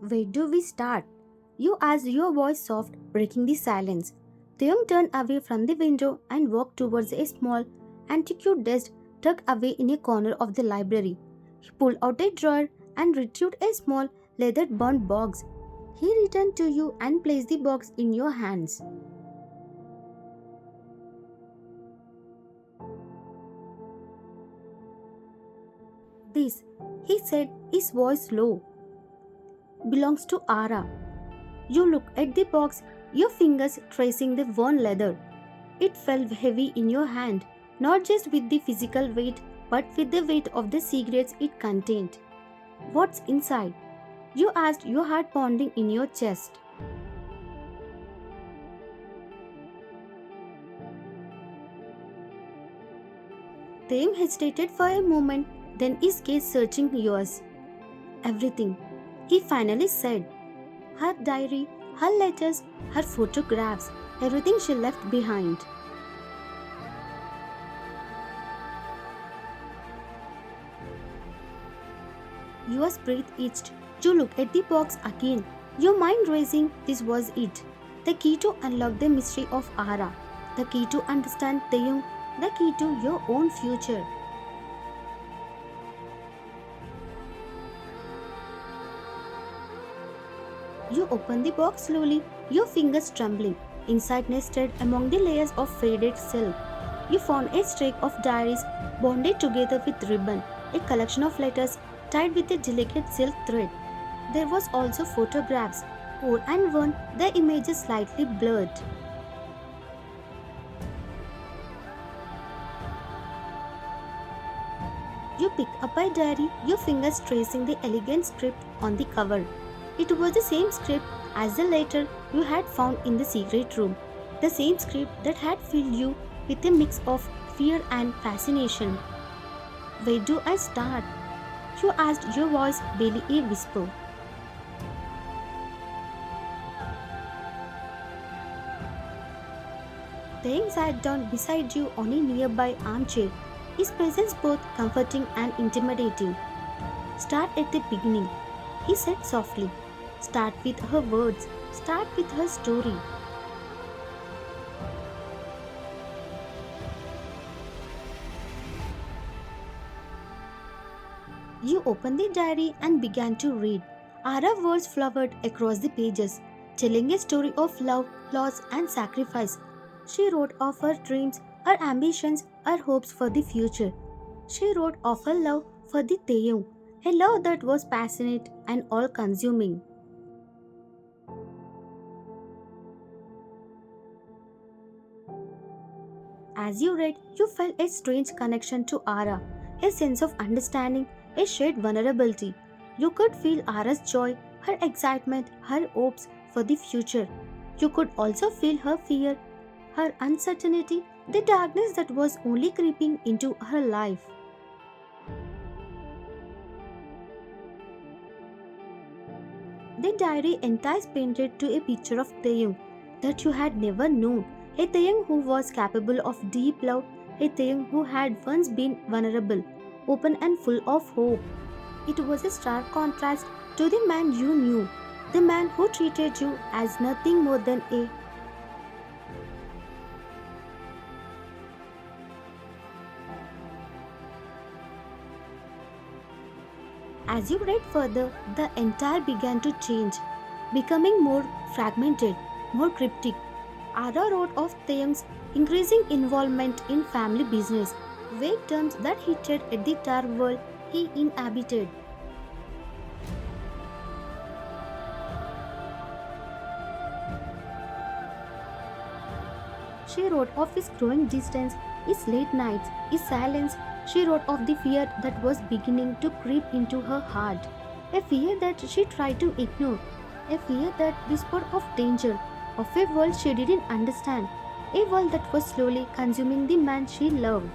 Where do we start? You asked, your voice soft, breaking the silence. Taehyung turned away from the window and walked towards a small, antique desk tucked away in a corner of the library. He pulled out a drawer and retrieved a small, leather-bound box. He returned to you and placed the box in your hands. This, he said, his voice low, belongs to Ara. You look at the box, your fingers tracing the worn leather. It felt heavy in your hand, not just with the physical weight, but with the weight of the secrets it contained. What's inside? You asked, your heart pounding in your chest. Taehyung hesitated for a moment, then his gaze searching yours. Everything, he finally said. Her diary, her letters, her photographs, everything she left behind. Your breath itched. You looked at the box again, your mind racing. This was it. The key to unlock the mystery of Ara. The key to understand Taehyung. The key to your own future. You opened the box slowly, your fingers trembling. Inside, nested among the layers of faded silk, you found a streak of diaries bonded together with ribbon, a collection of letters tied with a delicate silk thread. There was also photographs, old and worn, their images slightly blurred. You picked up a diary, your fingers tracing the elegant script on the cover. It was the same script as the letter you had found in the secret room, the same script that had filled you with a mix of fear and fascination. Where do I start? You asked, your voice barely a whisper. Taehyung sat down beside you on a nearby armchair, his presence both comforting and intimidating. Start at the beginning, he said softly. Start with her words, start with her story. You opened the diary and began to read. Ara's words flowered across the pages, telling a story of love, loss, and sacrifice. She wrote of her dreams, her ambitions, her hopes for the future. She wrote of her love for the Taehyung, a love that was passionate and all-consuming. As you read, you felt a strange connection to Ara, a sense of understanding, a shared vulnerability. You could feel Ara's joy, her excitement, her hopes for the future. You could also feel her fear, her uncertainty, the darkness that was only creeping into her life. The diary enticed painted to a picture of Taehyung that you had never known, a Taehyung who was capable of deep love, a Taehyung who had once been vulnerable, open and full of hope. It was a stark contrast to the man you knew, the man who treated you as nothing more than a. As you read further, the entire began to change, becoming more fragmented, more cryptic. Ara wrote of Taehyung's increasing involvement in family business, vague terms that hinted at the dark world he inhabited. She wrote of his growing distance, his late nights, his silence. She wrote of the fear that was beginning to creep into her heart, a fear that she tried to ignore, a fear that whispered of danger, of a world she didn't understand, a world that was slowly consuming the man she loved.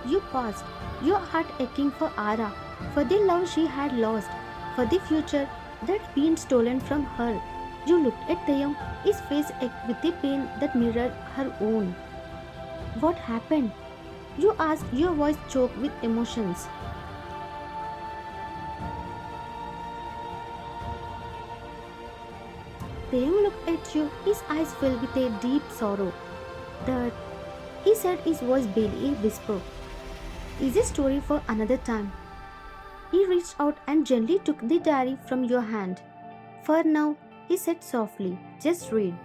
You paused, your heart aching for Ara, for the love she had lost, for the future that had been stolen from her. You looked at Taehyung, his face ached with a pain that mirrored her own. What happened? You asked, your voice choked with emotions. Taehyung looked at you, his eyes filled with a deep sorrow. That, he said, his voice barely a whisper, is a story for another time. He reached out and gently took the diary from your hand. For now, he said softly, just read.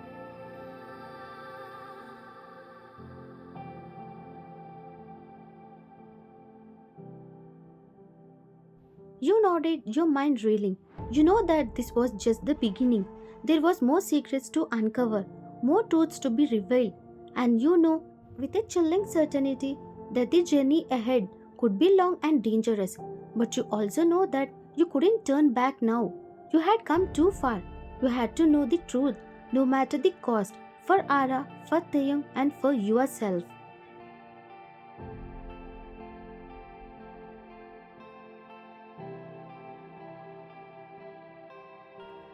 You nodded, your mind reeling. You know that this was just the beginning. There was more secrets to uncover, more truths to be revealed, and you know, with a chilling certainty, that the journey ahead could be long and dangerous. But you also know that you couldn't turn back now. You had come too far. You had to know the truth, no matter the cost, for Ara, for Taeyong, and for yourself.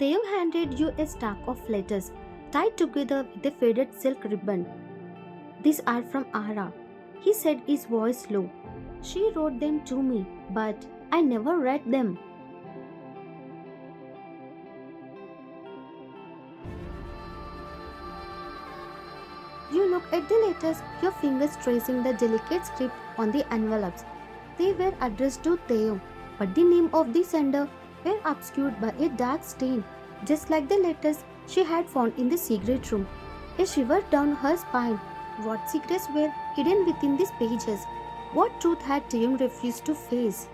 Taeyong handed you a stack of letters tied together with a faded silk ribbon. These are from Ara. He said, his voice low. She wrote them to me, but I never read them. You look at the letters, your fingers tracing the delicate script on the envelopes. They were addressed to Taeyong, but the name of the sender were obscured by a dark stain, just like the letters she had found in the secret room. A shiver down her spine. What secrets were hidden within these pages? What truth had Taeyong refused to face?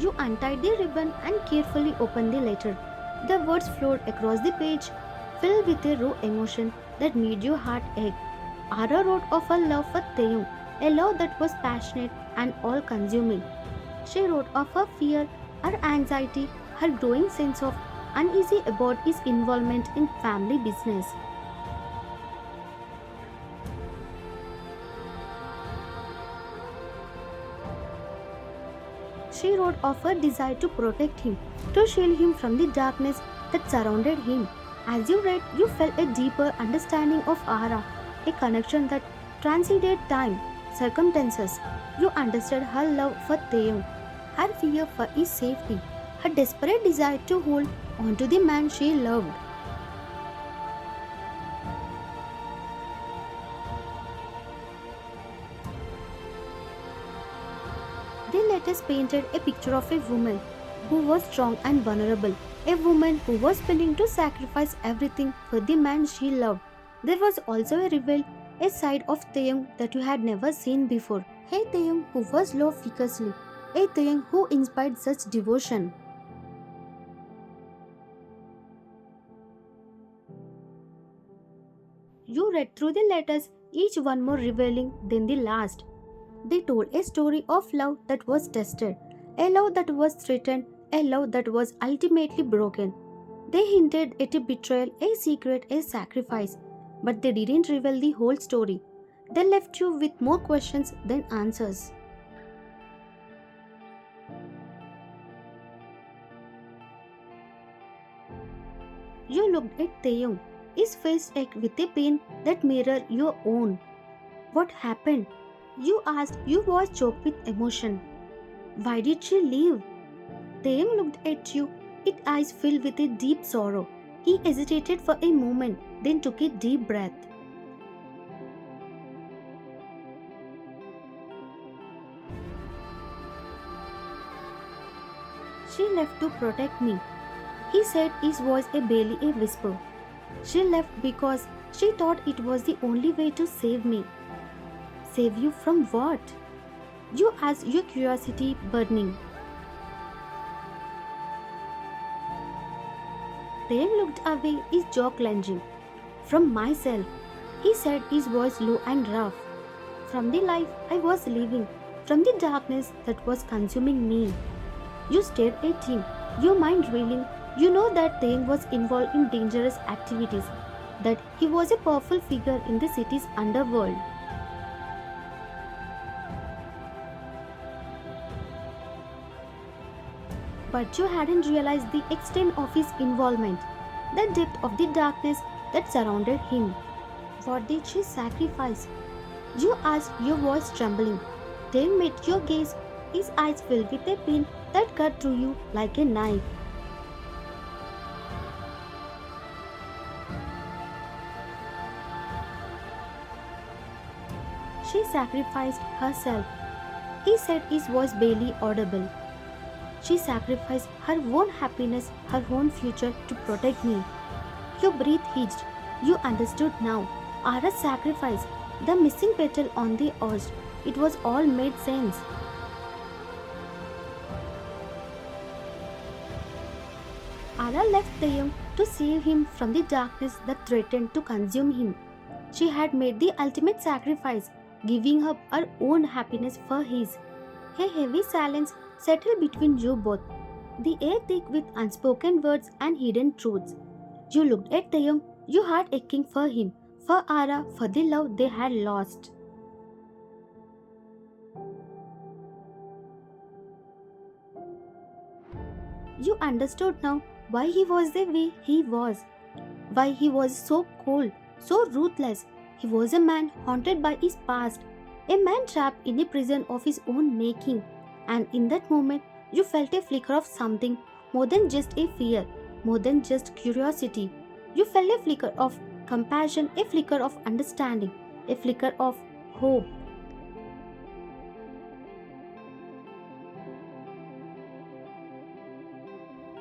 You untied the ribbon and carefully opened the letter. The words flowed across the page, filled with a raw emotion that made your heart ache. Ara wrote of her love for Taeyong, a love that was passionate and all-consuming. She wrote of her fear, her anxiety, her growing sense of uneasy about his involvement in family business. She wrote of her desire to protect him, to shield him from the darkness that surrounded him. As you read, you felt a deeper understanding of Ara, a connection that transcended time, circumstances. You understood her love for Taeyong, her fear for his safety, her desperate desire to hold on to the man she loved. The letters painted a picture of a woman who was strong and vulnerable, a woman who was willing to sacrifice everything for the man she loved. There was also a reveal, a side of Taeyong that you had never seen before, a Taeyong who was loved fiercely, a Taeyong who inspired such devotion. You read through the letters, each one more revealing than the last. They told a story of love that was tested, a love that was threatened, a love that was ultimately broken. They hinted at a betrayal, a secret, a sacrifice, but they didn't reveal the whole story. They left you with more questions than answers. You looked at Taeyong, his face ached with a pain that mirrored your own. What happened? You asked, your voice choked with emotion. Why did she leave? Taeyong looked at you, his eyes filled with a deep sorrow. He hesitated for a moment, then took a deep breath. She left to protect me. He said, his voice barely a whisper. She left because she thought it was the only way to save me. Save you from what? You asked, your curiosity burning. Taeyong looked away, his jaw clenching. From myself, he said, his voice low and rough. From the life I was living, from the darkness that was consuming me. You stared at him, your mind reeling. You know that Taeyong was involved in dangerous activities, that he was a powerful figure in the city's underworld. But you hadn't realized the extent of his involvement, the depth of the darkness that surrounded him. What did she sacrifice? You asked, your voice trembling. Then met your gaze, his eyes filled with a pain that cut through you like a knife. She sacrificed herself. He said, his voice barely audible. She sacrificed her own happiness, her own future to protect me. Your breath hitched. You understood now. Ara's sacrifice, the missing petal on the arch, it was all made sense. Ara left Taehyung to save him from the darkness that threatened to consume him. She had made the ultimate sacrifice, giving up her own happiness for his. A heavy silence settled between you both, the air thick with unspoken words and hidden truths. You looked at Taehyung, your heart aching for him, for Ara, for the love they had lost. You understood now why he was the way he was, why he was so cold, so ruthless. He was a man haunted by his past, a man trapped in a prison of his own making. And in that moment, you felt a flicker of something more than just a fear, more than just curiosity. You felt a flicker of compassion, a flicker of understanding, a flicker of hope.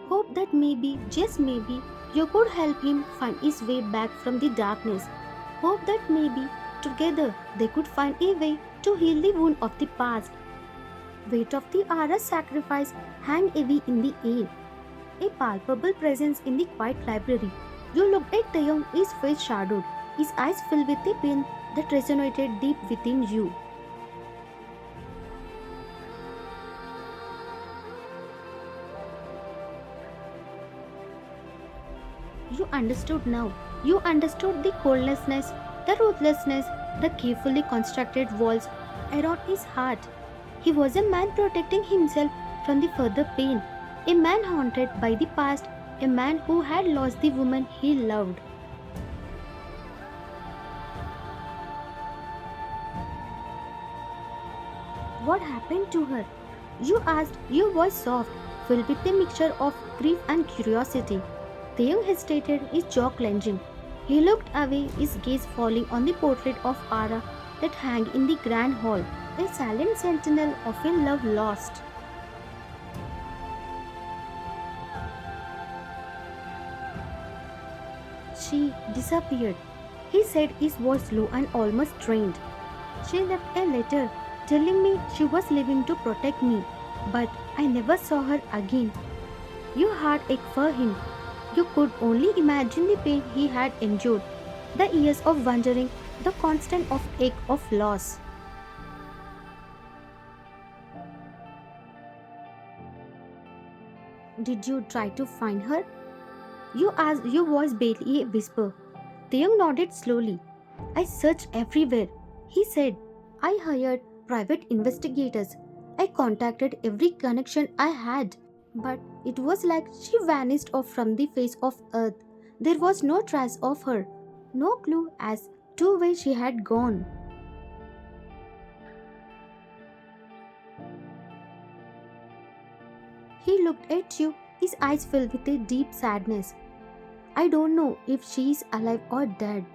Hope that maybe, just maybe, you could help him find his way back from the darkness. Hope that maybe, together, they could find a way to heal the wound of the past. Weight of the Ara's sacrifice hang heavy in the air, a palpable presence in the quiet library. You looked at Taehyung, his face shadowed, his eyes filled with a pain that resonated deep within you. You understood now. You understood the coldness, the ruthlessness, the carefully constructed walls around his heart. He was a man protecting himself from the further pain, a man haunted by the past, a man who had lost the woman he loved. What happened to her? You asked, your voice soft, filled with a mixture of grief and curiosity. Taehyung hesitated, his jaw clenching. He looked away, his gaze falling on the portrait of Ara that hung in the grand hall, a silent sentinel of a love lost. She disappeared. He said, his voice low and almost strained. She left a letter telling me she was leaving to protect me, but I never saw her again. Your heart ached for him. You could only imagine the pain he had endured, the years of wandering, the constant of ache of loss. Did you try to find her? You asked, your voice barely a whisper. Taehyung nodded slowly. I searched everywhere. He said, I hired private investigators. I contacted every connection I had. But it was like she vanished off from the face of earth. There was no trace of her, no clue as to where she had gone. He looked at you, his eyes filled with a deep sadness. I don't know if she is alive or dead.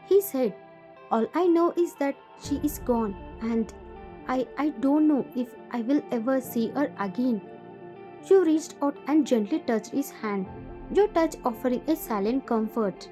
He said, all I know is that she is gone and I don't know if I will ever see her again. You reached out and gently touched his hand, your touch offering a silent comfort.